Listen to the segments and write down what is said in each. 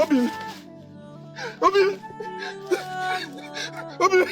Obi! Obi! Obi!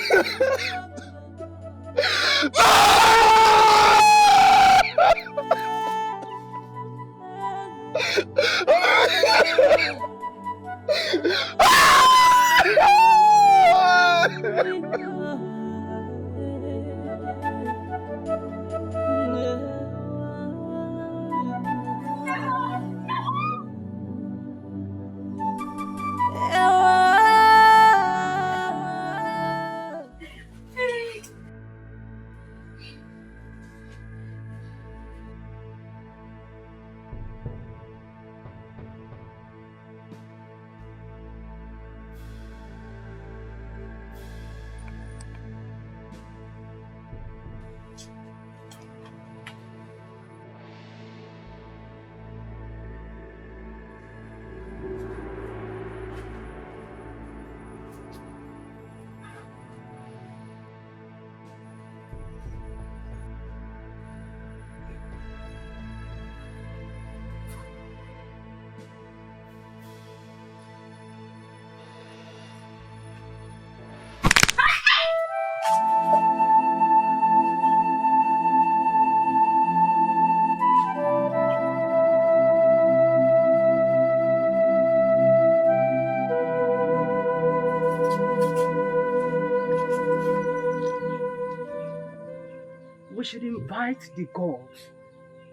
We should invite the gods.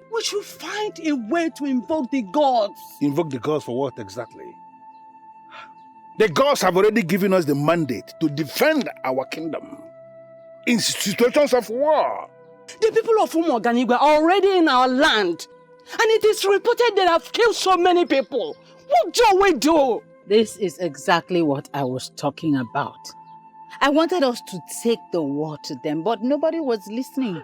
We should find a way to invoke the gods. Invoke the gods for what exactly? The gods have already given us the mandate to defend our kingdom in situations of war. The people of Umuoganigwe are already in our land. And it is reported they have killed so many people. What do we do? This is exactly what I was talking about. I wanted us to take the war to them, but nobody was listening.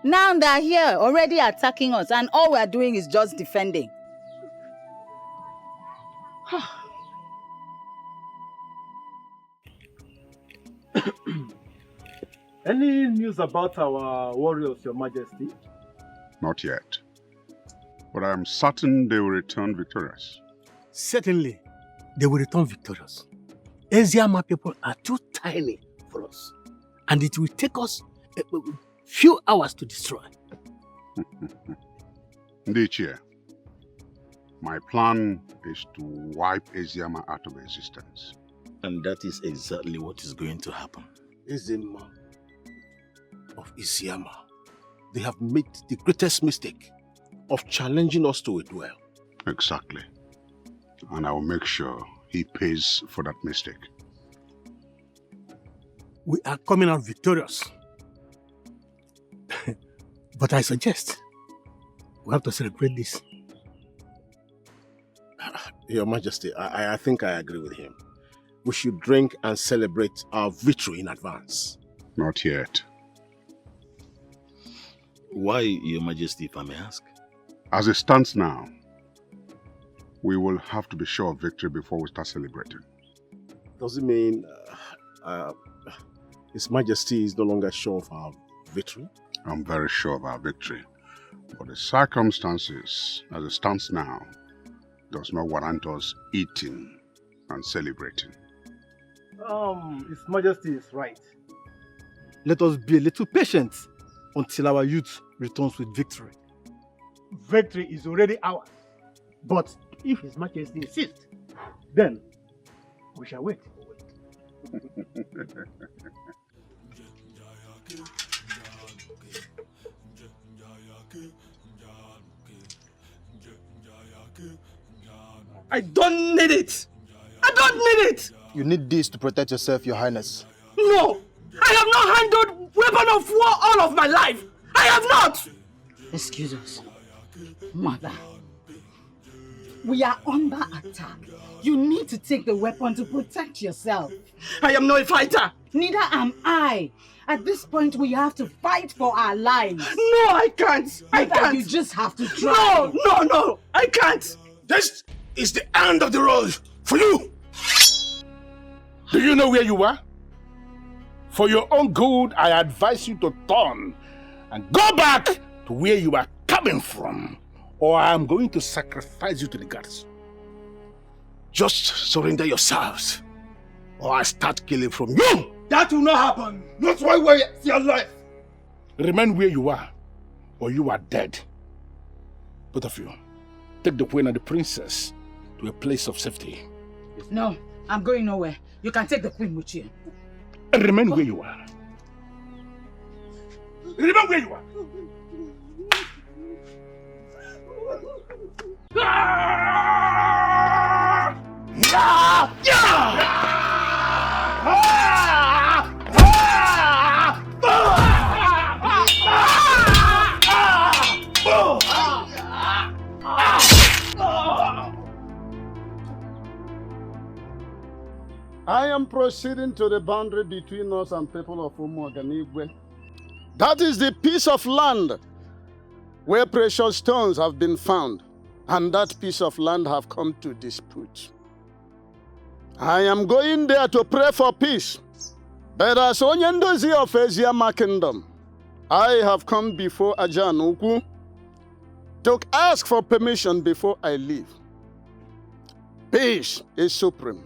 Now they're here, already attacking us, and all we're doing is just defending. Any news about our warriors, Your Majesty? Not yet. But I am certain they will return victorious. Certainly, they will return victorious. Eziama people are too tiny for us. And it will take us a few hours to destroy. Ndichie, my plan is to wipe Eziama out of existence. And that is exactly what is going to happen. Eziama of Eziama, they have made the greatest mistake of challenging us to a duel. Exactly. And I will make sure he pays for that mistake. We are coming out victorious. But I suggest we have to celebrate this. Your Majesty, I think I agree with him. We should drink and celebrate our victory in advance. Not yet. Why, Your Majesty, if I may ask? As it stands now, we will have to be sure of victory before we start celebrating. Does it mean His Majesty is no longer sure of our victory? I'm very sure of our victory. But the circumstances, as it stands now, does not warrant us eating and celebrating. His Majesty is right. Let us be a little patient until our youth returns with victory. Victory is already ours. But if His Majesty insists, then we shall wait. I don't need it! I don't need it! You need this to protect yourself, Your Highness. No! I have not handled weapon of war all of my life! I have not! Excuse us. Mother. We are under attack. You need to take the weapon to protect yourself. I am not a fighter! Neither am I. At this point, we have to fight for our lives. No, I can't! I can't! You just have to try. No! I can't! This is the end of the road for you! Do you know where you are? For your own good, I advise you to turn and go back to where you are coming from, or I am going to sacrifice you to the gods. Just surrender yourselves, or I start killing from you! That will not happen! Not while we're still alive! Remain where you are, or you are dead. Both of you, take the queen and the princess to a place of safety. No, I'm going nowhere. You can take the queen with you. And remain where you are. Remain where you are. I am proceeding to the boundary between us and people of Umuoganigwe. That is the piece of land where precious stones have been found, and that piece of land have come to dispute. I am going there to pray for peace. But as Onyendozi of Eziama Kingdom, I have come before Ajanuku to ask for permission before I leave. Peace is supreme.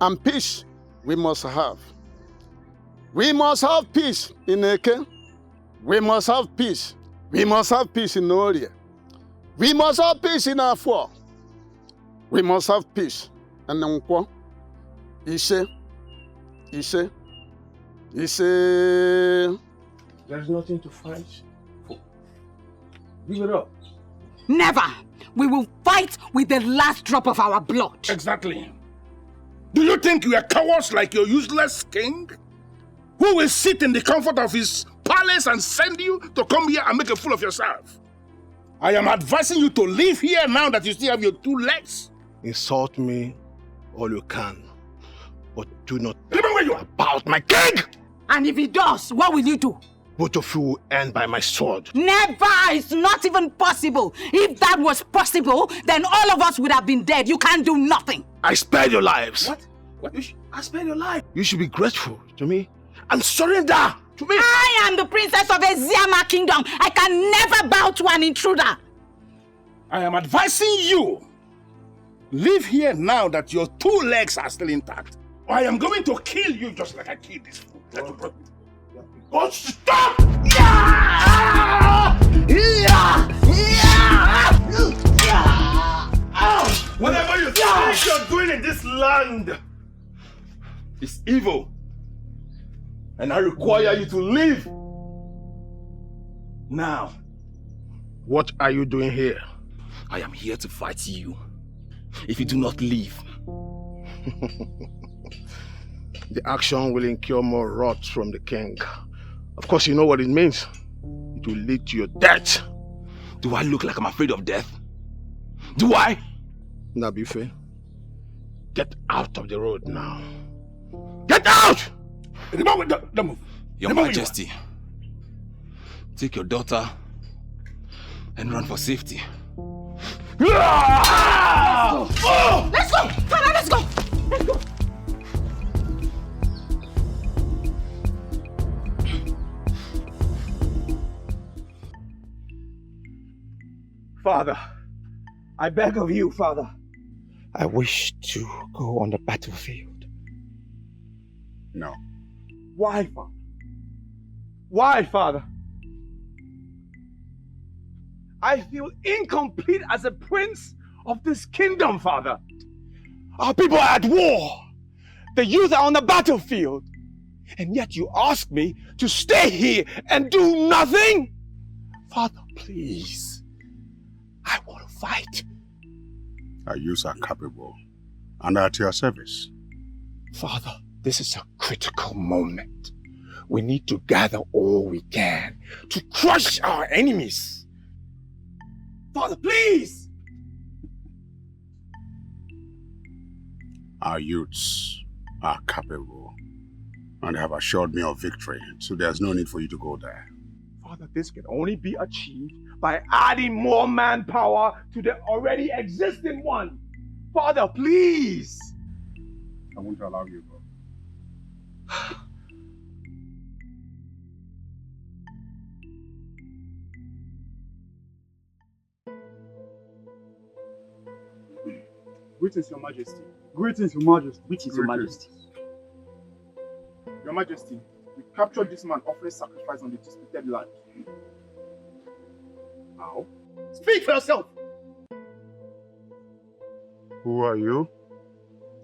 And peace we must have. We must have peace in Eke. We must have peace. We must have peace in Orie. We must have peace in Afua. We must have peace in Nkwo. Ise. There is nothing to fight for. Give it up. Never! We will fight with the last drop of our blood. Exactly. Do you think you are cowards like your useless king? Who will sit in the comfort of his palace and send you to come here and make a fool of yourself? I am advising you to leave here now that you still have your 2 legs. Insult me all you can, but do not remember where you are about my king! And if he does, what will you do? Both of you will end by my sword. Never! It's not even possible. If that was possible, then all of us would have been dead. You can't do nothing. I spared your lives. What? I spared your life. You should be grateful to me and surrender to me. I am the princess of Eziama Kingdom. I can never bow to an intruder. I am advising you. Leave here now that your 2 legs are still intact. Or I am going to kill you just like I killed this fool. Oh, stop! Whatever you think you're doing in this land is evil. And I require you to leave. Now, what are you doing here? I am here to fight you. If you do not leave. The action will incur more wrath from the king. Of course, you know what it means. It will lead to your death. Do I look like I'm afraid of death? Do I? Nabife, get out of the road now. Get out! Don't move. Your Majesty, take your daughter and run for safety. Let's go! Father, let's go! Let's go! Father, I beg of you, Father. I wish to go on the battlefield. No. Why, Father? Why, Father? I feel incomplete as a prince of this kingdom, Father. Our people are at war. The youth are on the battlefield. And yet you ask me to stay here and do nothing? Father, please. I want to fight. Our youths are capable and are at your service. Father, this is a critical moment. We need to gather all we can to crush our enemies. Father, please! Our youths are capable and have assured me of victory, so there's no need for you to go there. Father, this can only be achieved by adding more manpower to the already existing one. Father, please! I won't allow you to go. Greetings, Your Majesty. Greetings, Your Majesty. Greetings, Your Majesty. Your Majesty, we captured this man offering sacrifice on the disputed land. How? Speak for yourself! Who are you?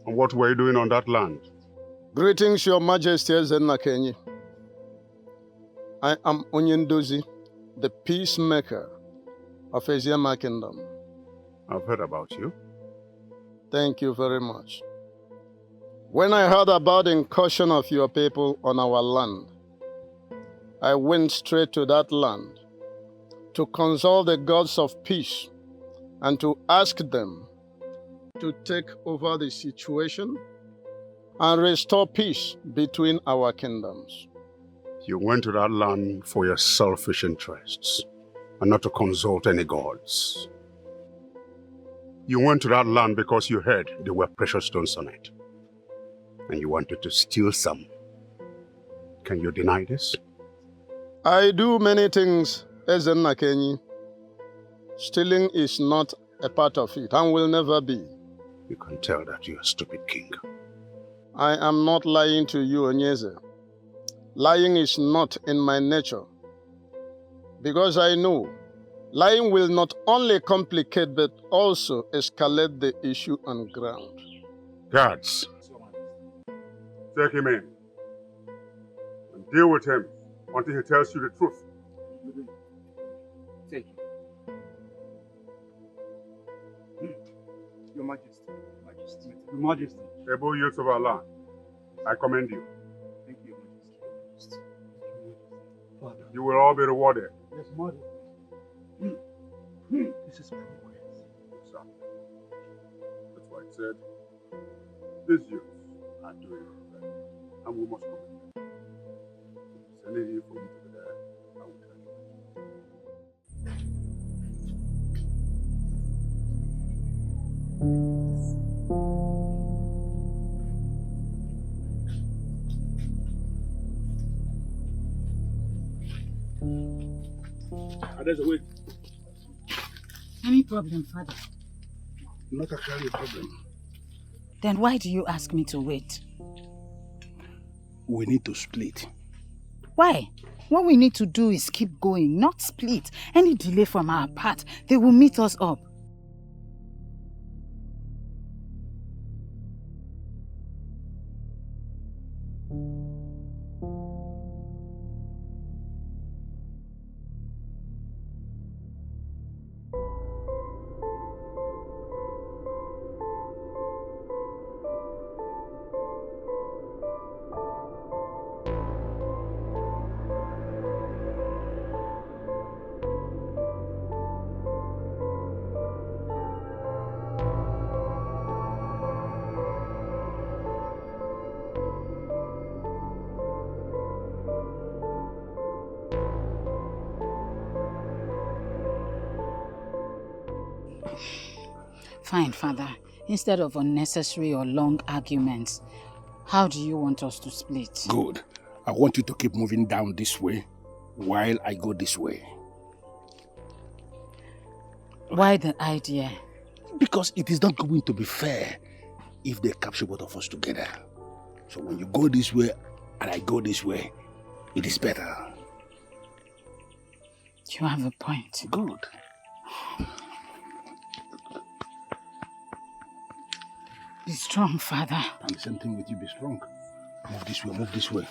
And what were you doing on that land? Greetings, Your Majesty Esin. I am Onyendozi, the peacemaker of Eziama Kingdom. I've heard about you. Thank you very much. When I heard about the incursion of your people on our land, I went straight to that land to consult the gods of peace and to ask them to take over the situation and restore peace between our kingdoms. You went to that land for your selfish interests and not to consult any gods. You went to that land because you heard there were precious stones on it. And you wanted to steal some. Can you deny this? I do many things, Esin. Stealing is not a part of it and will never be. You can tell that you're a stupid king. I am not lying to you, Onyeze. Lying is not in my nature. Because I know lying will not only complicate but also escalate the issue on ground. Guards, take him in and deal with him until he tells you the truth. Take him. Your Majesty. Your Majesty. Able youth of our land, I commend you. Thank you, Your Majesty. Father. You will all be rewarded. Yes, Majesty. This is progress. Exactly. That's why I said, these youths are doing well, and we must commend them. If there's any for you to be there, I will tell you. There's a way. Any problem, Father? Not actually a problem. Then why do you ask me to wait? We need to split. Why? What we need to do is keep going, not split. Any delay from our part, they will meet us up. Fine, Father. Instead of unnecessary or long arguments, how do you want us to split? Good. I want you to keep moving down this way while I go this way. Why the idea? Because it is not going to be fair if they capture both of us together. So when you go this way and I go this way, it is better. You have a point. Good. Be strong, Father. And the same thing with you, be strong. Move this way, move this way.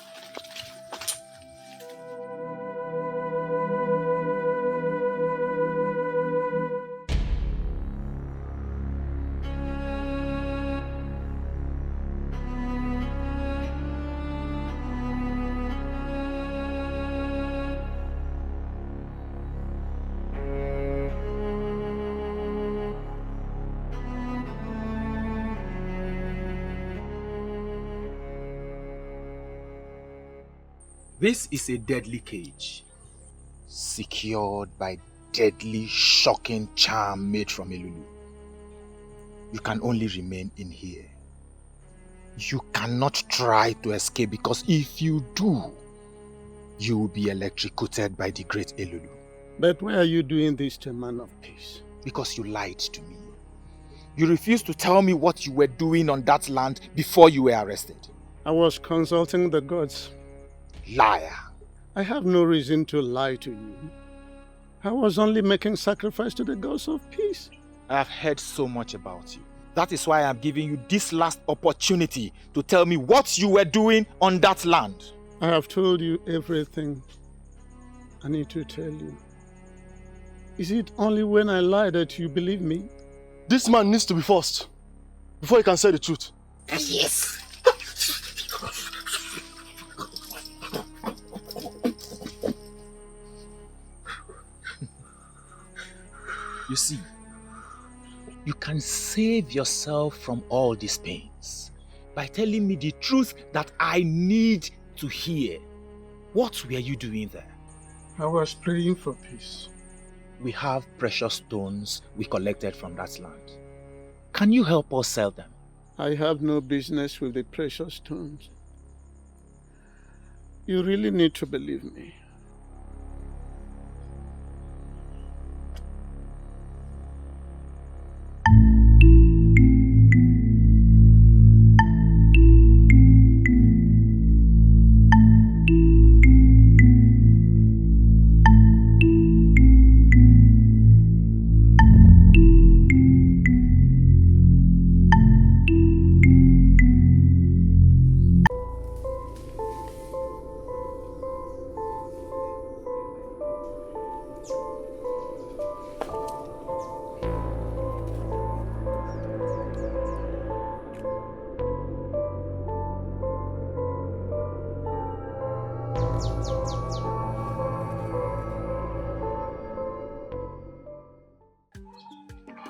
This is a deadly cage. Secured by deadly, shocking charm made from Elulu. You can only remain in here. You cannot try to escape because if you do, you will be electrocuted by the great Elulu. But why are you doing this to a man of peace? Because you lied to me. You refused to tell me what you were doing on that land before you were arrested. I was consulting the gods. Liar. I have no reason to lie to you. I was only making sacrifice to the gods of peace. I have heard so much about you. That is why I am giving you this last opportunity to tell me what you were doing on that land. I have told you everything I need to tell you. Is it only when I lie that you believe me? This man needs to be forced before he can say the truth. Yes. You see, you can save yourself from all these pains by telling me the truth that I need to hear. What were you doing there? I was praying for peace. We have precious stones we collected from that land. Can you help us sell them? I have no business with the precious stones. You really need to believe me.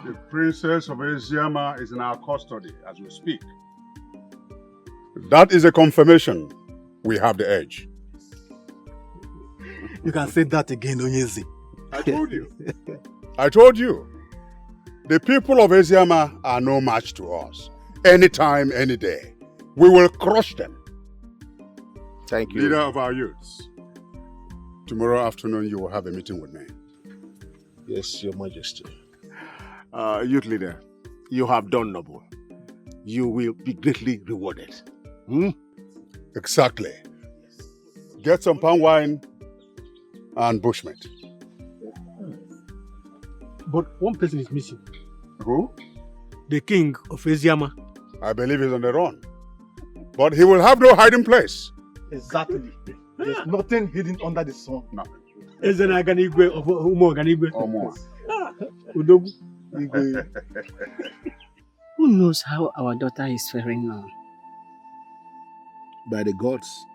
The Princess of Eziama is in our custody as we speak. That is a confirmation we have the edge. You can say that again, Onyezi. I told you. I told you. The people of Eziama are no match to us. Anytime, any day. We will crush them. Thank you. Leader of our youths. Tomorrow afternoon you will have a meeting with me. Yes, Your Majesty. Youth leader, you have done noble. You will be greatly rewarded. Exactly. Get some palm wine and bushmeat. But one person is missing. Who? The king of Eziama. I believe he's on the run. But he will have no hiding place. Exactly. There's nothing hidden under the sun. Nothing. Ezen Aganigwe of Umo Aganigwe. Udogu. Who knows how our daughter is faring now? By the gods,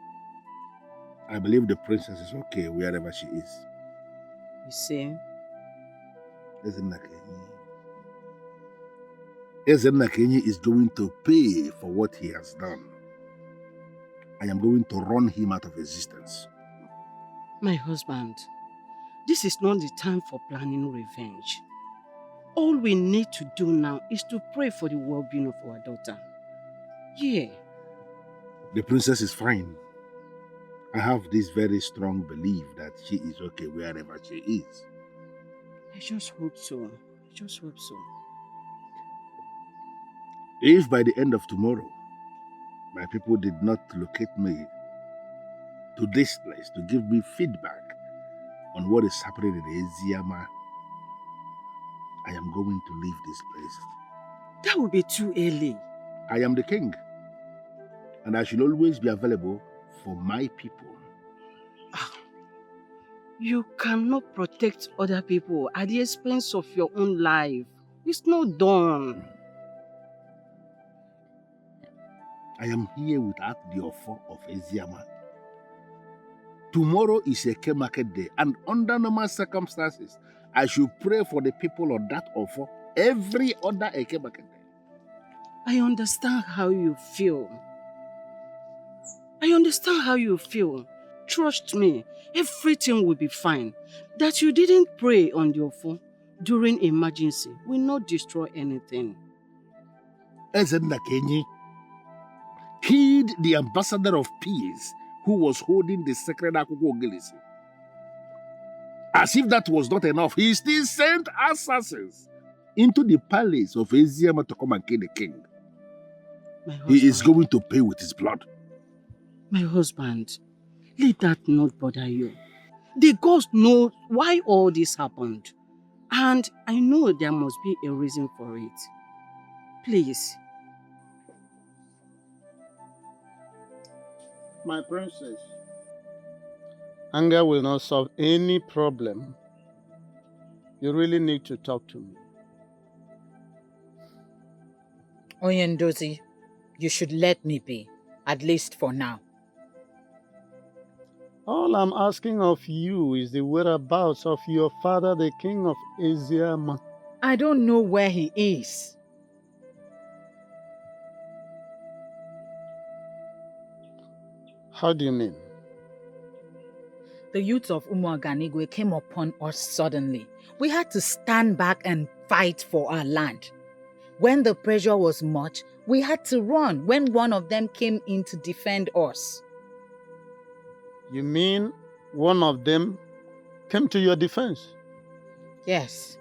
I believe the princess is okay wherever she is. You see? Ezen is going to pay for what he has done. I am going to run him out of existence. My husband, this is not the time for planning revenge. All we need to do now is to pray for the well-being of our daughter. Yeah. The princess is fine. I have this very strong belief that she is okay wherever she is. I just hope so. I just hope so. If by the end of tomorrow, my people did not locate me to this place to give me feedback on what is happening in Eziama, I am going to leave this place. That would be too early. I am the king, and I should always be available for my people. You cannot protect other people at the expense of your own life. It's not done. I am here without the offer of Eziama. Tomorrow is a market day, and under normal circumstances, I should pray for the people on that offer every other Eke market day. I understand how you feel. I understand how you feel. Trust me, everything will be fine. That you didn't pray on the offer during emergency will not destroy anything. Ezen Kenyi killed the ambassador of peace who was holding the sacred Akuko Ogilisi. As if that was not enough, he still sent assassins into the palace of Eziama to come and kill the king. My husband. He is going to pay with his blood. My husband, let that not bother you. The gods know why all this happened. And I know there must be a reason for it. Please. My princess, anger will not solve any problem. You really need to talk to me. Oyendozi, you should let me be, at least for now. All I'm asking of you is the whereabouts of your father, the king of Eziama. I don't know where he is. How do you mean? The youth of Umuaganigwe came upon us suddenly. We had to stand back and fight for our land. When the pressure was much, we had to run when one of them came in to defend us. You mean one of them came to your defense? Yes.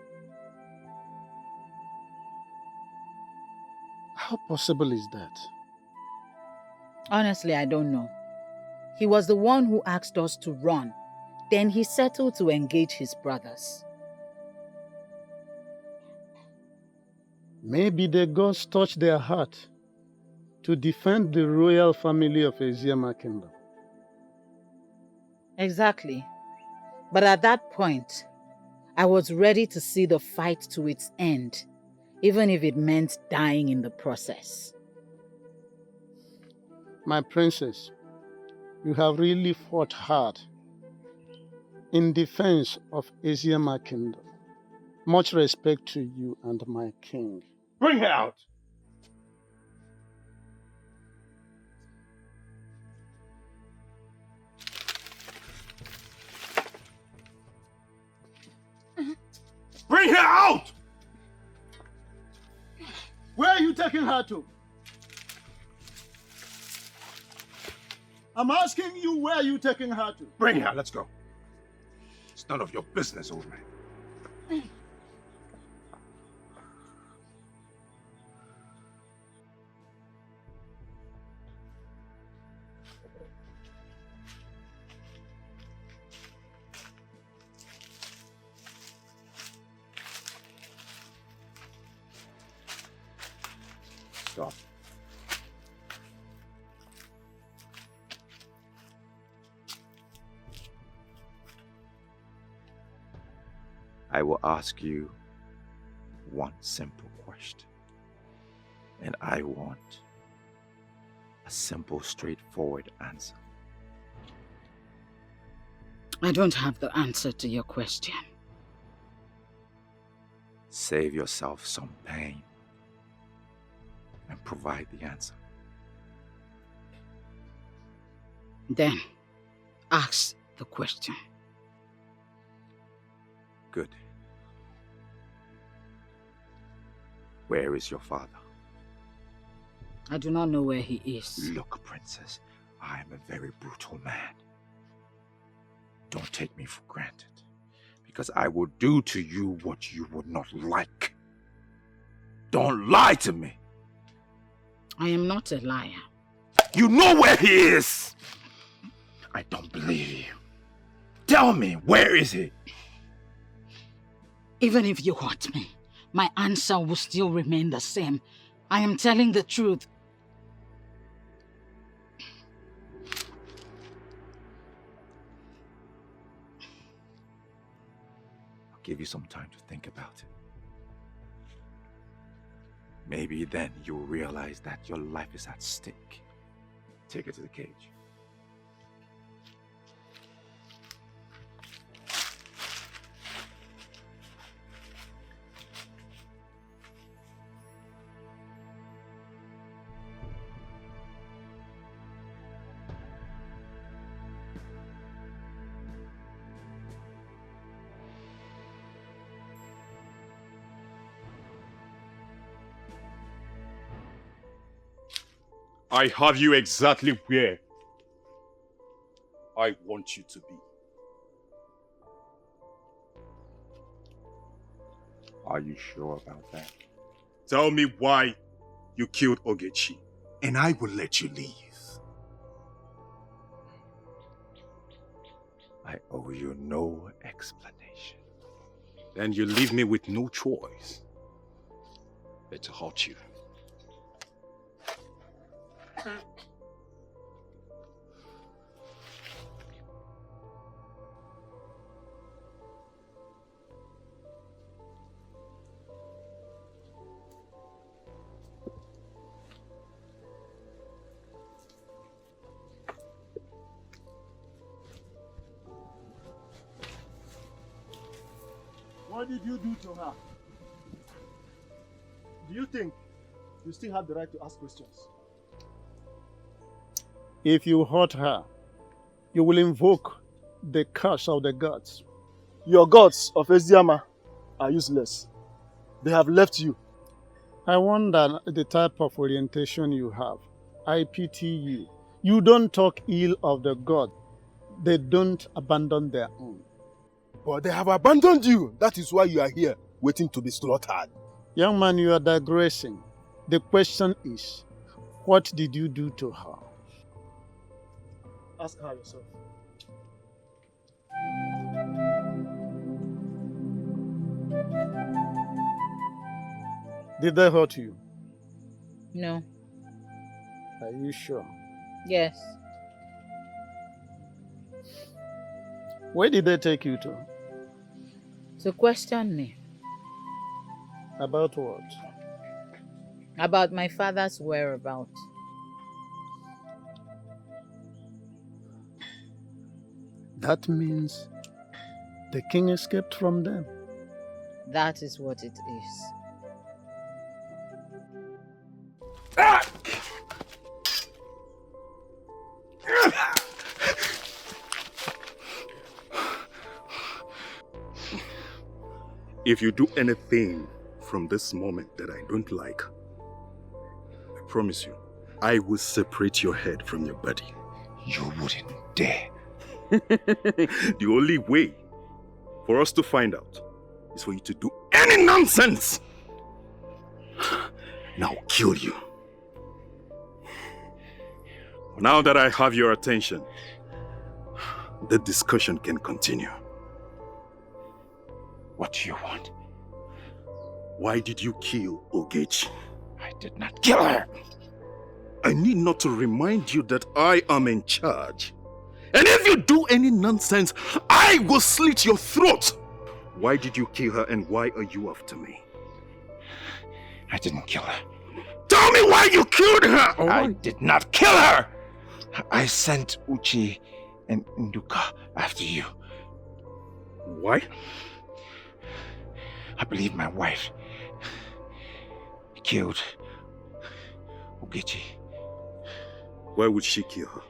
How possible is that? Honestly, I don't know. He was the one who asked us to run. Then he settled to engage his brothers. Maybe the gods touched their heart to defend the royal family of Eziama Kingdom. Exactly. But at that point, I was ready to see the fight to its end, even if it meant dying in the process. My princess, you have really fought hard in defense of Eziama Kingdom. Much respect to you and my king. Bring her out. Bring her out! Where are you taking her to? I'm asking you, where are you taking her to? Bring her, let's go. It's none of your business, old man. Stop. I will ask you one simple question. And I want a simple, straightforward answer. I don't have the answer to your question. Save yourself some pain and provide the answer. Then, ask the question. Good. Where is your father? I do not know where he is. Look, princess, I am a very brutal man. Don't take me for granted, because I will do to you what you would not like. Don't lie to me. I am not a liar. You know where he is! I don't believe you. Tell me, where is he? Even if you hurt me, my answer will still remain the same. I am telling the truth. I'll give you some time to think about it. Maybe then you'll realize that your life is at stake. Take her to the cage. I have you exactly where I want you to be. Are you sure about that? Tell me why you killed Ogechi, and I will let you leave. I owe you no explanation. Then you leave me with no choice but to hurt you. What did you do to her? Do you think you still have the right to ask questions? If you hurt her, you will invoke the curse of the gods. Your gods of Eziama are useless. They have left you. I wonder the type of orientation you have. I pity you. You don't talk ill of the god. They don't abandon their own. But they have abandoned you. That is why you are here, waiting to be slaughtered. Young man, you are digressing. The question is, what did you do to her? Ask her yourself. Did they hurt you? No. Are you sure? Yes. Where did they take you to? So question me. About what? About my father's whereabouts. That means the king escaped from them. That is what it is. If you do anything from this moment that I don't like, I promise you, I will separate your head from your body. You wouldn't dare. The only way for us to find out is for you to do any nonsense. And I'll kill you. Now that I have your attention, the discussion can continue. What do you want? Why did you kill Ogechi? I did not kill her. I need not to remind you that I am in charge. And if you do any nonsense, I will slit your throat. Why did you kill her and why are you after me? I didn't kill her. Tell me why you killed her! I did not kill her! I sent Uchi and Nduka after you. Why? I believe my wife killed Ogechi. Why would she kill her?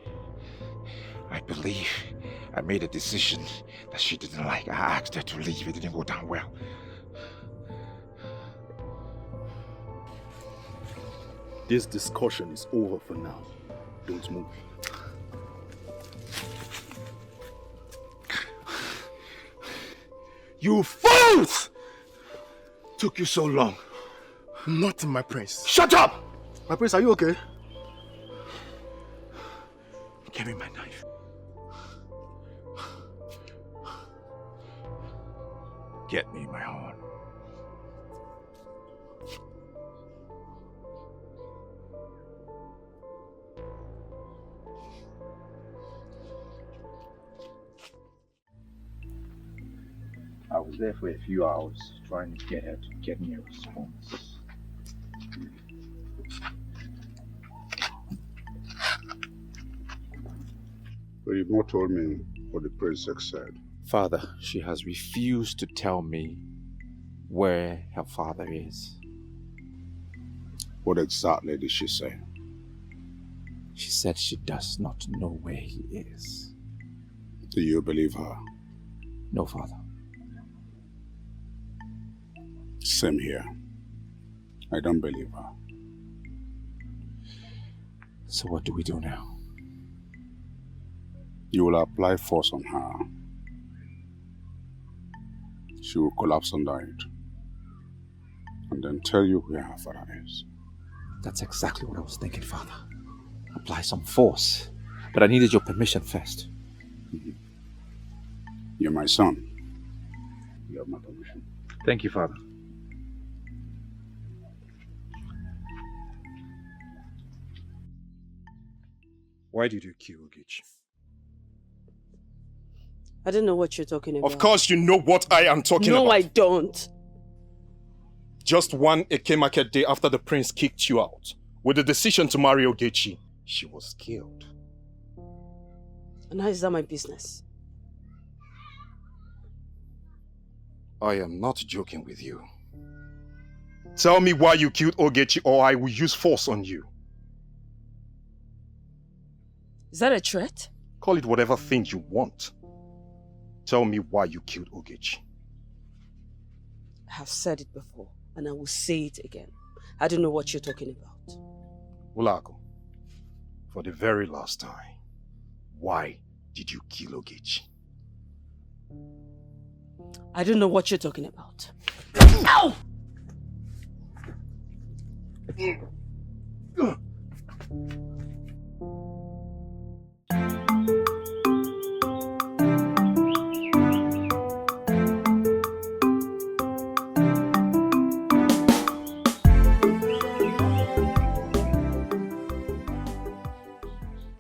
I believe I made a decision that she didn't like. I asked her to leave. It didn't go down well. This discussion is over for now. Don't move. You fools! Took you so long. Not my prince. Shut up! My prince, are you okay? Give me my knife. Get me my horn. I was there for a few hours trying to get her to get me a response. But you've not told me what the princess said. Father, she has refused to tell me where her father is. What exactly did she say? She said she does not know where he is. Do you believe her? No, Father. Same here. I don't believe her. So what do we do now? You will apply force on her. She will collapse under it. and then tell you where her father is. That's exactly what I was thinking, Father. Apply some force. But I needed your permission first. You're my son. You have my permission. Thank you, Father. Why did you kill Ogechi? I don't know what you're talking about. Of course you know what I am talking about. No, I don't. Just one Eke market day after the prince kicked you out, with the decision to marry Ogechi, she was killed. And how is that my business? I am not joking with you. Tell me why you killed Ogechi or I will use force on you. Is that a threat? Call it whatever thing you want. Tell me why you killed Ogechi. I have said it before, and I will say it again. I don't know what you're talking about. Ulago, for the very last time, why did you kill Ogechi? I don't know what you're talking about. Ow!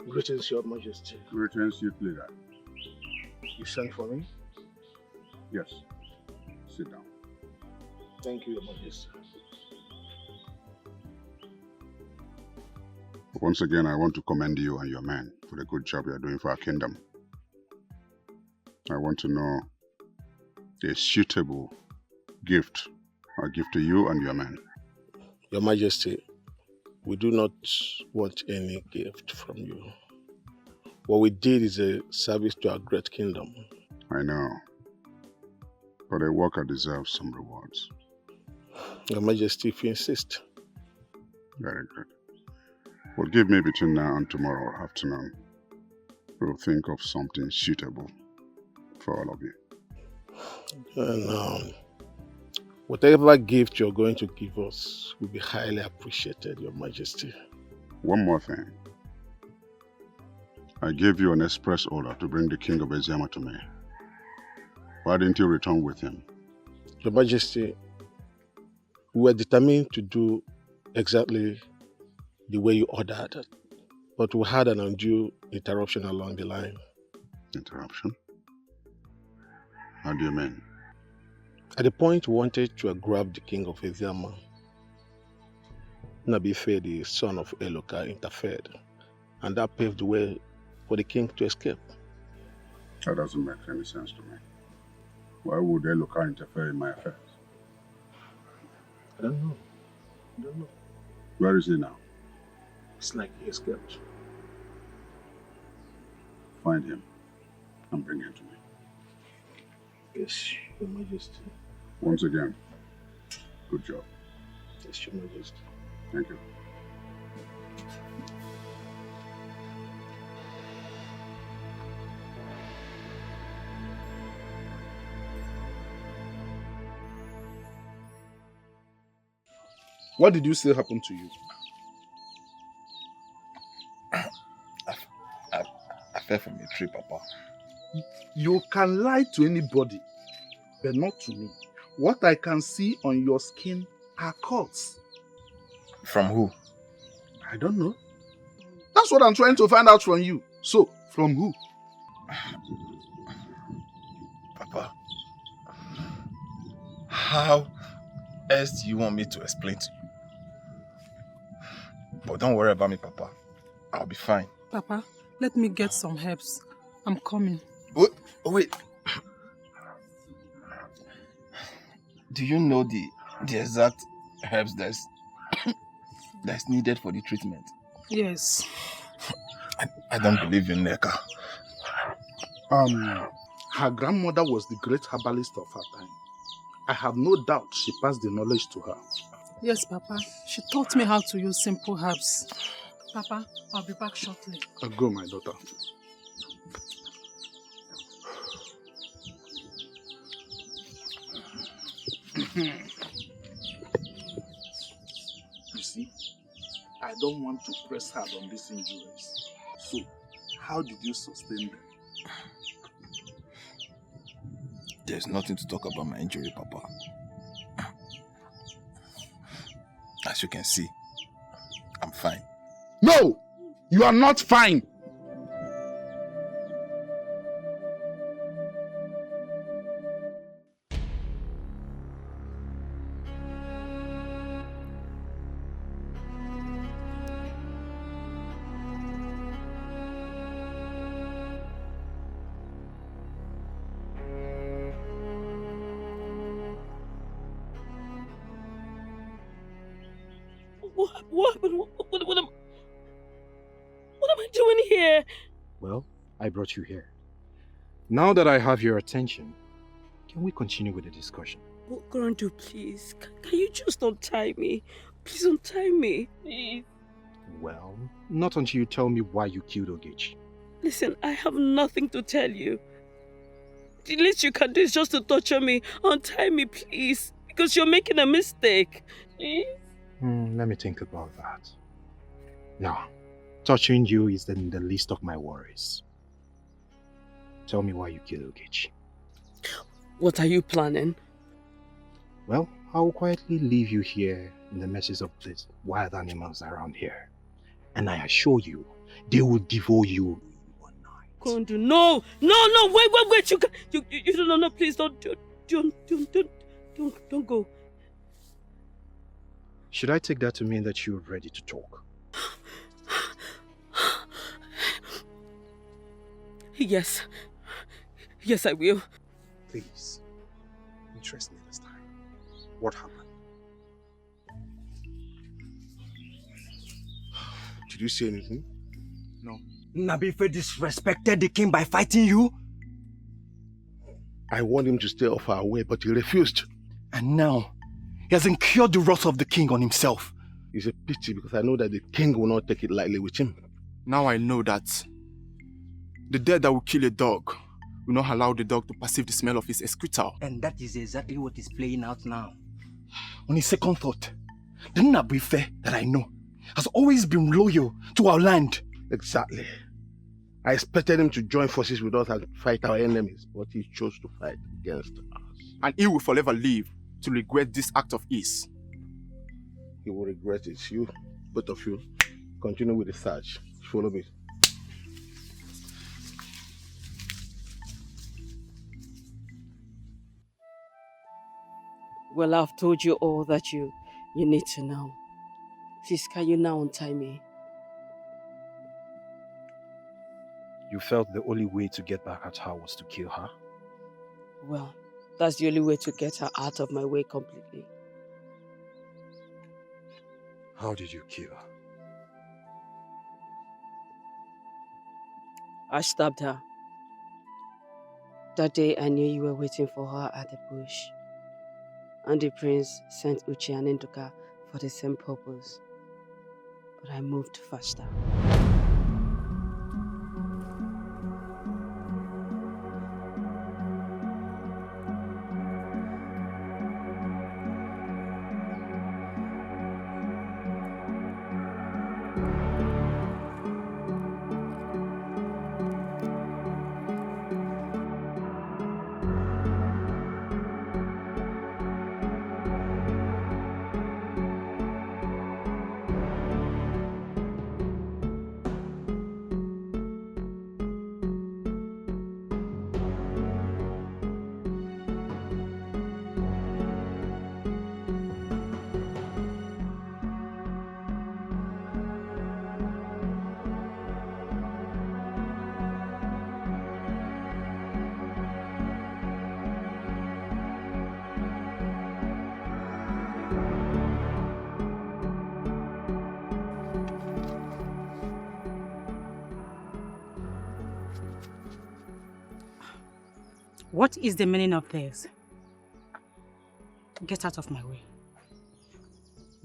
Greetings, Your Majesty. Greetings, youth leader. You sent for me? Yes. Sit down. Thank you, Your Majesty. Once again, I want to commend you and your men for the good job you are doing for our kingdom. I want to know a suitable gift I'll give to you and your men. Your Majesty, we do not want any gift from you. What we did is a service to our great kingdom. I know, but a worker deserves some rewards. Your Majesty, if you insist. Very good. Well, give me between now and tomorrow afternoon. We'll think of something suitable for all of you. And whatever gift you're going to give us will be highly appreciated, Your Majesty. One more thing. I gave you an express order to bring the king of Eziama to me. Why didn't you return with him? Your Majesty, we were determined to do exactly the way you ordered, but we had an undue interruption along the line. Interruption? How do you mean? At the point we wanted to grab the king of Eziama, Nabife, the son of Eloka, interfered, and that paved the way for the king to escape. That doesn't make any sense to me. Why would Eloka interfere in my affairs? I don't know. Where is he now? It's like he escaped. Find him and bring him to me. Yes, Your Majesty. Once again, good job. Yes, Your Majesty. Thank you. What did you say happened to you? I fell from a tree, Papa. You can lie to anybody, but not to me. What I can see on your skin are cuts. From who? I don't know. That's what I'm trying to find out from you. So, from who? Papa, how else do you want me to explain to you? But don't worry about me, Papa. I'll be fine. Papa, let me get some herbs. I'm coming. Wait. Do you know the exact herbs that's needed for the treatment? Yes. I don't believe in Neka. Her grandmother was the great herbalist of her time. I have no doubt she passed the knowledge to her. Yes, Papa. She taught me how to use simple herbs. Papa, I'll be back shortly. Go, my daughter. see, I don't want to press hard on these injuries. So, how did you sustain them? There's nothing to talk about my injury, Papa. As you can see, I'm fine. No! You are not fine! What happened? What am I doing here? Well, I brought you here. Now that I have your attention, can we continue with the discussion? Oh, Grandu, please. Can you just untie me? Please untie me, please. Well, not until you tell me why you killed Ogechi. Listen, I have nothing to tell you. The least you can do is just to torture me. Untie me, please. Because you're making a mistake. Please. Let me think about that. No, touching you is in the list of my worries. Tell me why you killed Ogechi. What are you planning? Well, I will quietly leave you here in the messes of these wild animals around here. And I assure you, they will devour you one night. Kondu, no, wait, you no, please don't go. Should I take that to mean that you're ready to talk? Yes, I will. Please, interest me this time. What happened? Did you say anything? No. Nabife disrespected the king by fighting you? I warned him to stay off our way, but he refused. And now, he has incurred the wrath of the king on himself. It's a pity because I know that the king will not take it lightly with him. Now I know that the dead that will kill a dog will not allow the dog to perceive the smell of his excreta. And that is exactly what is playing out now. On his second thought, the Nabife that I know has always been loyal to our land. Exactly. I expected him to join forces with us and fight our enemies, but he chose to fight against us. And he will forever live to regret this act of his. He will regret it. You, both of you, continue with the search. Follow me. Well, I've told you all that you need to know. Please, can you now untie me? You felt the only way to get back at her was to kill her? Well, that's the only way to get her out of my way completely. How did you kill her? I stabbed her. That day I knew you were waiting for her at the bush. And the prince sent Uche and Nduka for the same purpose. But I moved faster. What is the meaning of this? Get out of my way.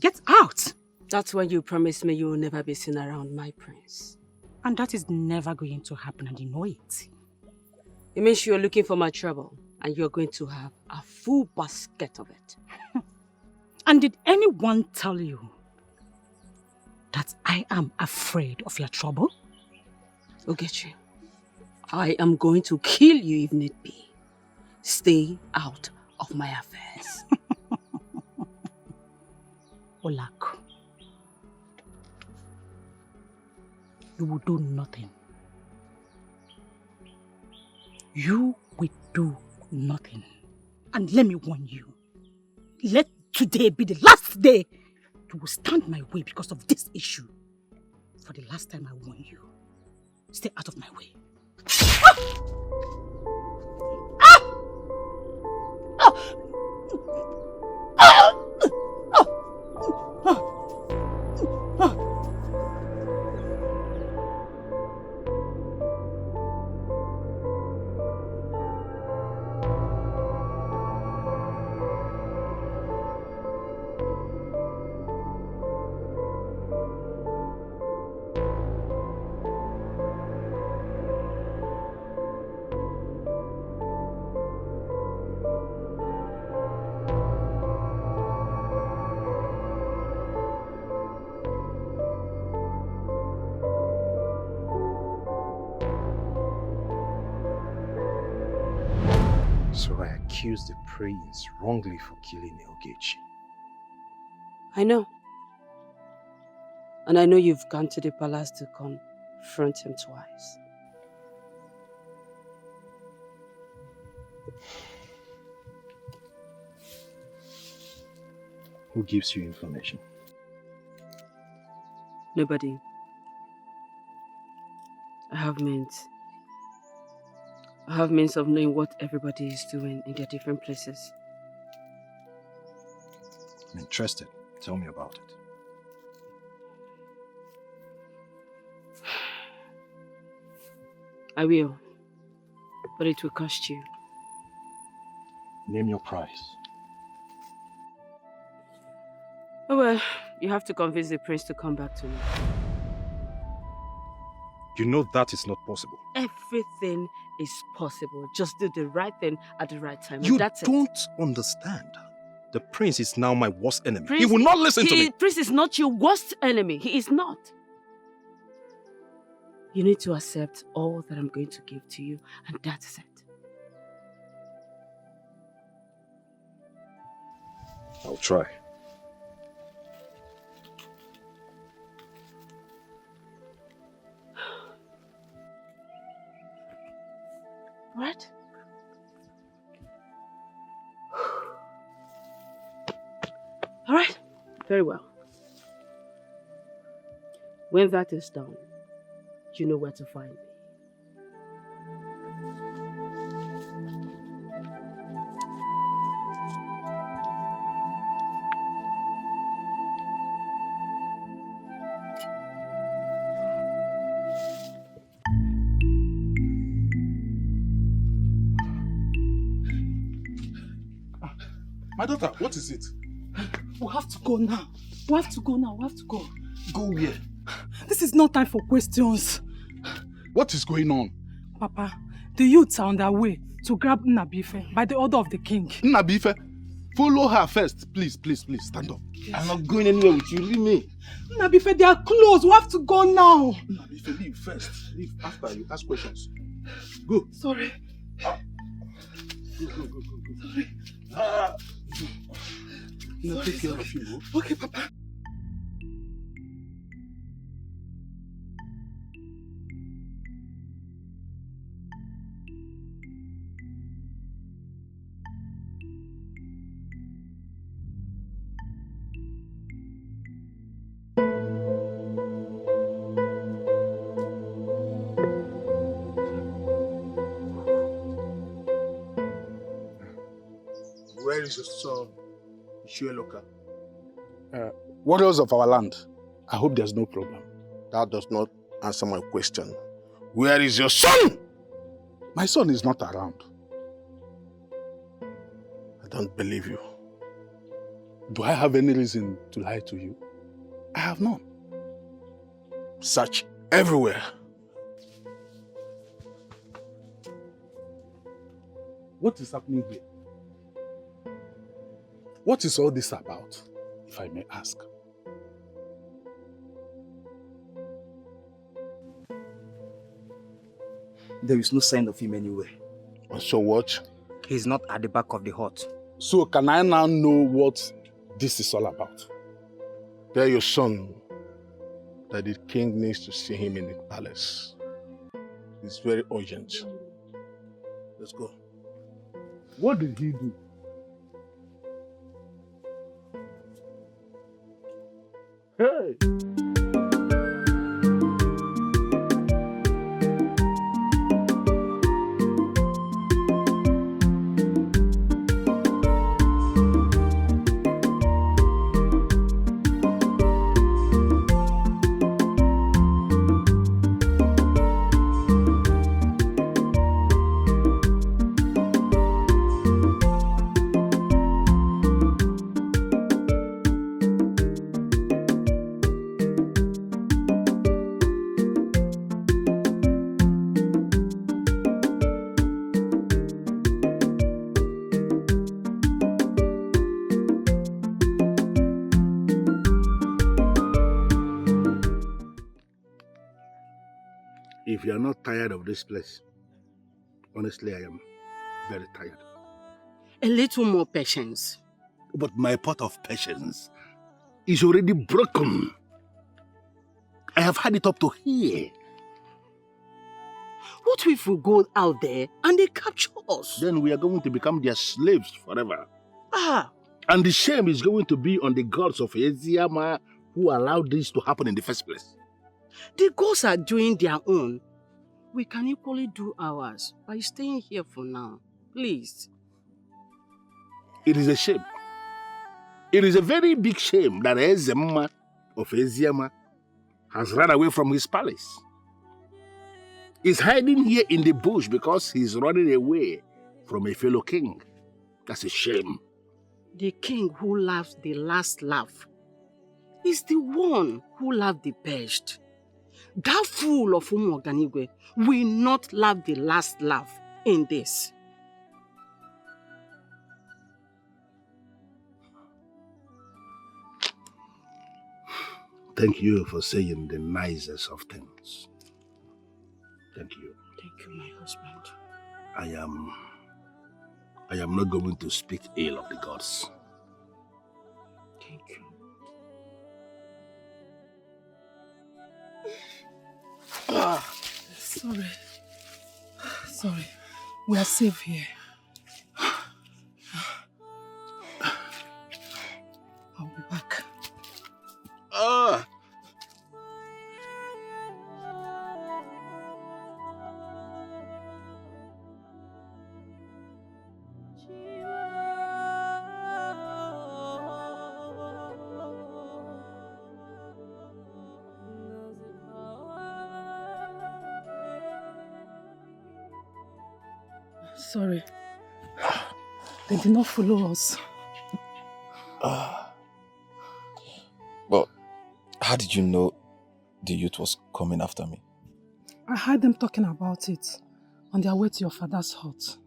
Get out! That's when you promised me you will never be seen around my prince. And that is never going to happen, and you know it. It means you're looking for my trouble, and you're going to have a full basket of it. And did anyone tell you that I am afraid of your trouble? Ogechi, I am going to kill you if need be. Stay out of my affairs. Olaku, you will do nothing. You will do nothing. And let me warn you, let today be the last day you will stand my way because of this issue. For the last time I warn you, stay out of my way. So I accuse the prince wrongly for killing Ogechi. I know. And I know you've gone to the palace to confront him twice. Who gives you information? Nobody. I have means of knowing what everybody is doing in their different places. I'm interested. Tell me about it. I will. But it will cost you. Name your price. Oh well, you have to convince the prince to come back to me. You know that is not possible. Everything is possible. Just do the right thing at the right time. You and that's don't it. understand. The prince is now my worst enemy. Prince, he will not listen to me. Prince is not your worst enemy. He is not. You need to accept all that I'm going to give to you, and that's it. I'll try. Right? All right. Very well. When that is done, you know where to find me. My daughter, what is it? We have to go now. We have to go now. We have to go. Go where? This is not time for questions. What is going on? Papa, the youths are on their way to grab Nnabife by the order of the king. Nnabife, follow her first. Please, please, please, stand up. Yes. I'm not going anywhere with you. Leave me. Nnabife, they are close. We have to go now. Nnabife, leave first. Leave after you ask questions. Go. Sorry. Go. Sorry. No, take care of you. Okay, Papa. Where is your son, Ishueloka? Warriors of our land. I hope there's no problem. That does not answer my question. Where is your son? My son is not around. I don't believe you. Do I have any reason to lie to you? I have none. Search everywhere. What is happening here? What is all this about, if I may ask? There is no sign of him anywhere. So what? He's not at the back of the hut. So can I now know what this is all about? Tell your son that the king needs to see him in the palace. It's very urgent. Let's go. What did he do? Hey! If you are not tired of this place, honestly, I am very tired. A little more patience. But my pot of patience is already broken. I have had it up to here. What if we go out there and they capture us? Then we are going to become their slaves forever. Ah! And the shame is going to be on the gods of Eziyama who allowed this to happen in the first place. The gods are doing their own. We can equally do ours by staying here for now. Please. It is a shame. It is a very big shame that Ezema of Eziyama has run away from his palace. He's hiding here in the bush because he's running away from a fellow king. That's a shame. The king who laughs the last laugh is the one who laughed the best. That fool of Umuoganigwe will not laugh the last laugh in this. Thank you for saying the nicest of things. Thank you. Thank you, my husband. I am not going to speak ill of the gods. Thank you. Sorry. Sorry. We are safe here. I'll be back. Sorry. They did not follow us. But how did you know the youth was coming after me? I heard them talking about it on their way to your father's hut.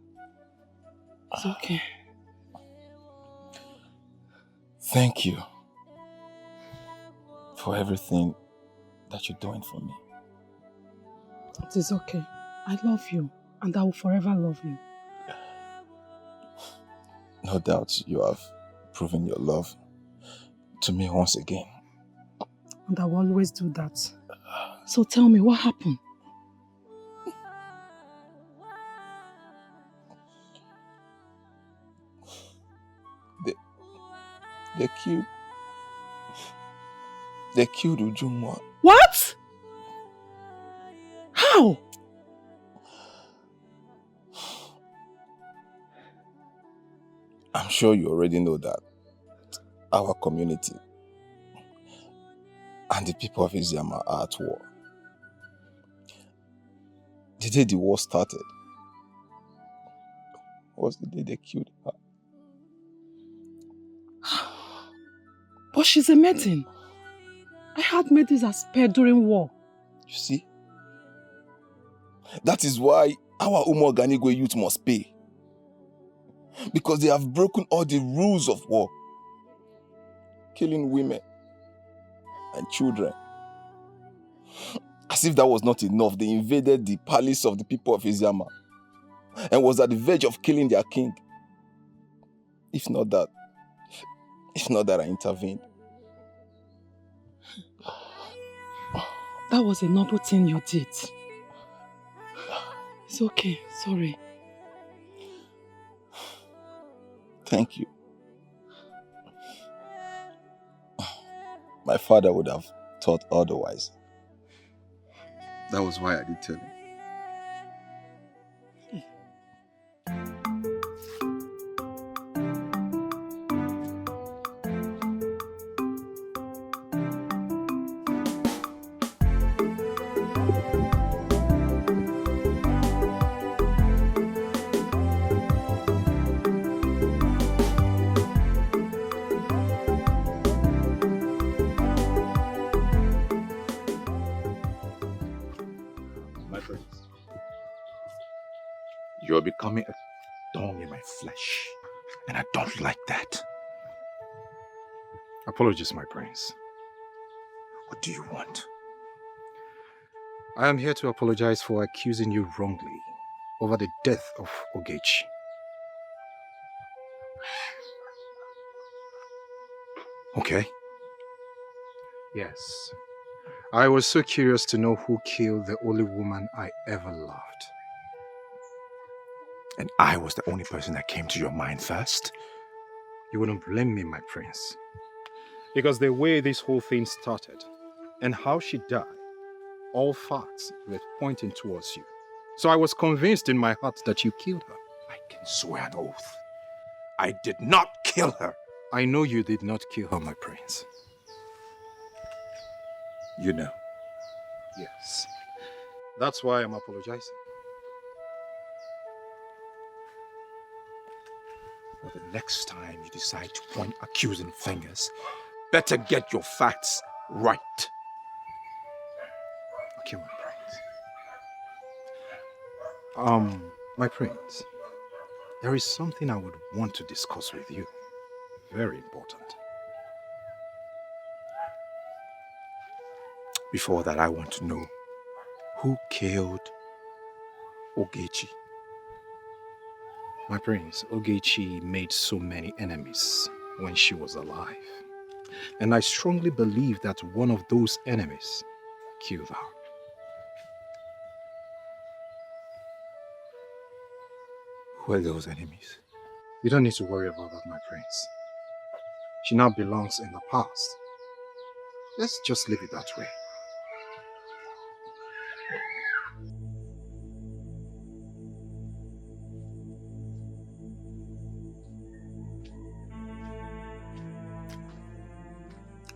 It's okay. Thank you for everything that you're doing for me. It is okay. I love you and I will forever love you. No doubt you have proven your love to me once again. And I will always do that. So tell me, what happened? They killed Ujunwa. What? How? I'm sure you already know that our community and the people of Eziyama are at war. The day the war started was the day they killed her. But she's a maiden. I had maidens as spared during war. You see? That is why our Umuoganigwe youth must pay. Because they have broken all the rules of war. Killing women and children. As if that was not enough, they invaded the palace of the people of Iziama and was at the verge of killing their king. If not that I intervened. That was a noble thing you did. It's okay, sorry. Thank you. My father would have thought otherwise. That was why I did tell him. You're becoming a thorn in my flesh, and I don't like that. Apologies, my prince. What do you want? I am here to apologize for accusing you wrongly over the death of Ogechi. Okay. Yes. I was so curious to know who killed the only woman I ever loved. And I was the only person that came to your mind first? You wouldn't blame me, my prince. Because the way this whole thing started and how she died, all facts were pointing towards you. So I was convinced in my heart that you killed her. I can swear an oath. I did not kill her. I know you did not kill her, my prince. You know. Yes. That's why I'm apologizing. Well, the next time you decide to point accusing fingers, better get your facts right. Okay, my prince. My prince, there is something I would want to discuss with you. Very important. Before that, I want to know who killed Ogechi. My prince, Ogechi made so many enemies when she was alive. And I strongly believe that one of those enemies killed her. Who are those enemies? You don't need to worry about that, my prince. She now belongs in the past. Let's just leave it that way.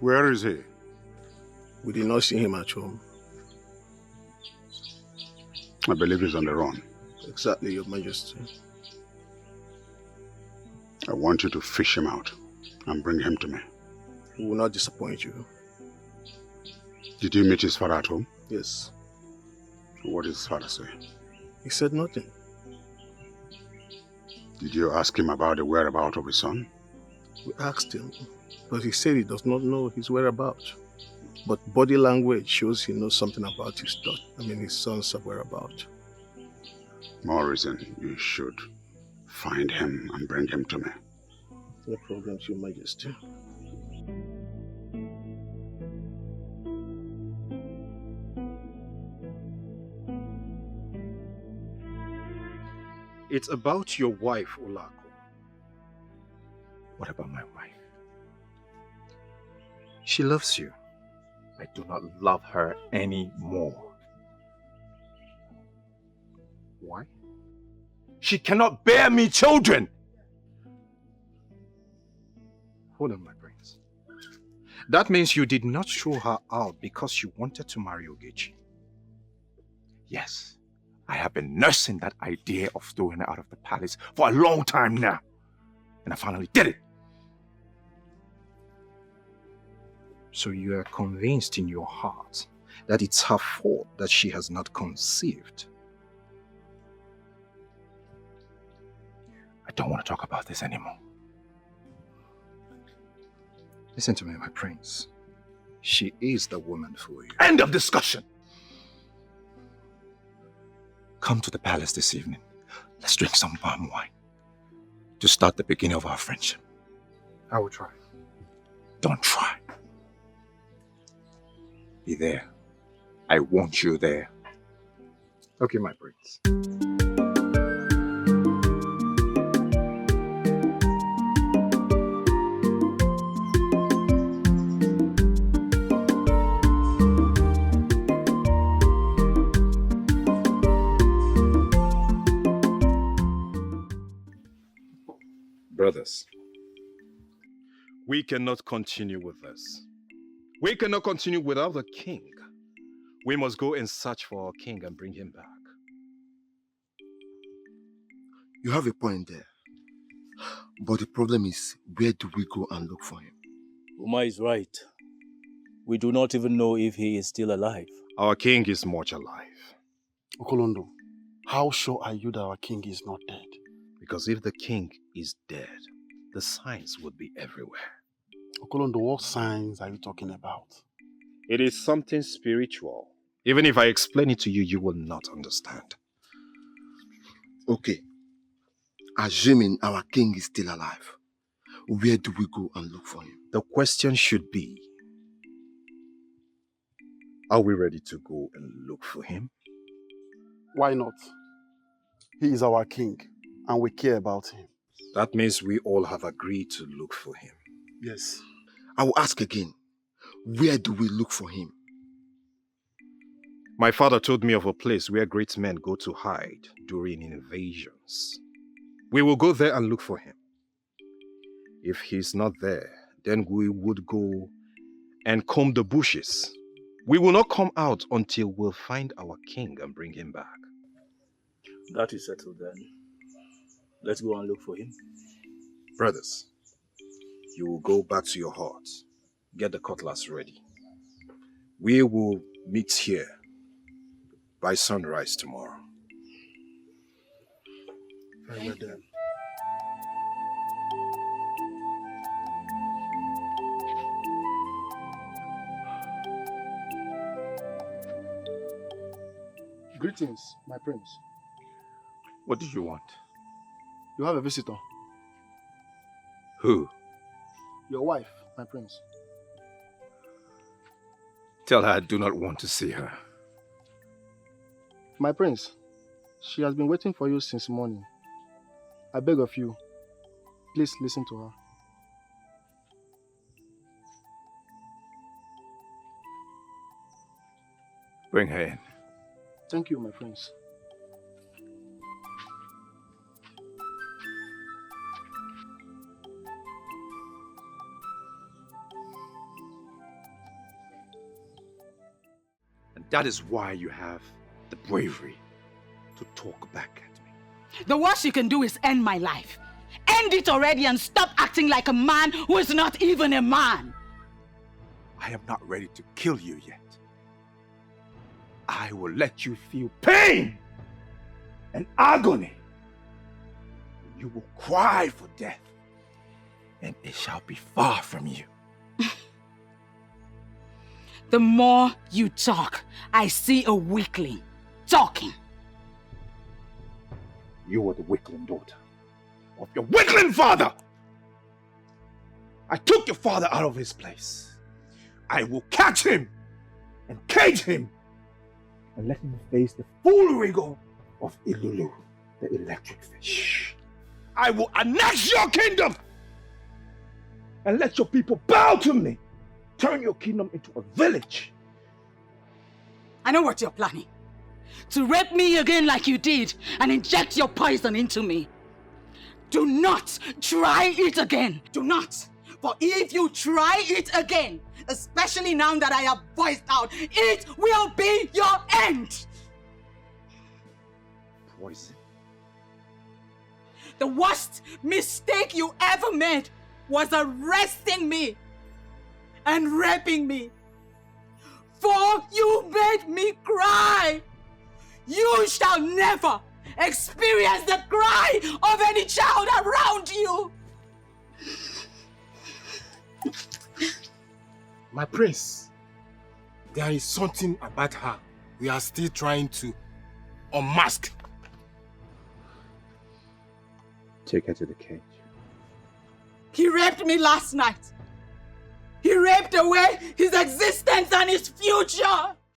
Where is he? We did not see him at home. I believe he's on the run. Exactly, Your Majesty. I want you to fish him out and bring him to me. We will not disappoint you. Did you meet his father at home? Yes. What did his father say? He said nothing. Did you ask him about the whereabouts of his son? We asked him, but he said he does not know his whereabouts. But body language shows he knows something about his son's whereabouts. More reason you should find him and bring him to me. No problems, Your Majesty. It's about your wife, Olako. What about my wife? She loves you. I do not love her anymore. Why? She cannot bear me children! Hold on, my prince. That means you did not throw her out because you wanted to marry Ogechi. Yes, I have been nursing that idea of throwing her out of the palace for a long time now. And I finally did it. So you are convinced in your heart that it's her fault that she has not conceived. I don't want to talk about this anymore. Listen to me, my prince. She is the woman for you. End of discussion! come to the palace this evening. Let's drink some palm wine to start the beginning of our friendship. I will try. Don't try. Be there. I want you there. Okay, my prince. Brothers, we cannot continue with this. We cannot continue without the king. We must go and search for our king and bring him back. You have a point there. But the problem is, where do we go and look for him? Uma is right. We do not even know if he is still alive. Our king is much alive. Okolondo, how sure are you that our king is not dead? Because if the king is dead, the signs would be everywhere. Okolondo, what signs are you talking about? It is something spiritual. Even if I explain it to you, you will not understand. Okay. Assuming our king is still alive, where do we go and look for him? The question should be, are we ready to go and look for him? Why not? He is our king, and we care about him. That means we all have agreed to look for him. Yes. I will ask again, where do we look for him? My father told me of a place where great men go to hide during invasions. We will go there and look for him. If he's not there, then we would go and comb the bushes. We will not come out until we'll find our king and bring him back. That is settled then. Let's go and look for him. Brothers, you will go back to your huts. Get the cutlass ready. We will meet here by sunrise tomorrow. Very well done. Greetings, my prince. What do you want? You have a visitor. Who? Your wife, my prince. Tell her I do not want to see her. My prince, she has been waiting for you since morning. I beg of you, please listen to her. Bring her in. Thank you, my prince. And that is why you have the bravery to talk back at me. The worst you can do is end my life. End it already and stop acting like a man who is not even a man. I am not ready to kill you yet. I will let you feel pain and agony. You will cry for death, and it shall be far from you. The more you talk, I see a weakling talking. You are the weakling daughter of your weakling father. I took your father out of his place. I will catch him and cage him and let him face the full rigor of Ilulu, the electric fish. I will annex your kingdom and let your people bow to me. Turn your kingdom into a village. I know what you're planning. To rape me again like you did and inject your poison into me. Do not try it again. Do not. For if you try it again, especially now that I have voiced out, it will be your end. Poison. The worst mistake you ever made was arresting me and raping me. For you made me cry. You shall never experience the cry of any child around you. My prince, there is something about her we are still trying to unmask. Take her to the cage. He raped me last night. He raped away his existence and his future.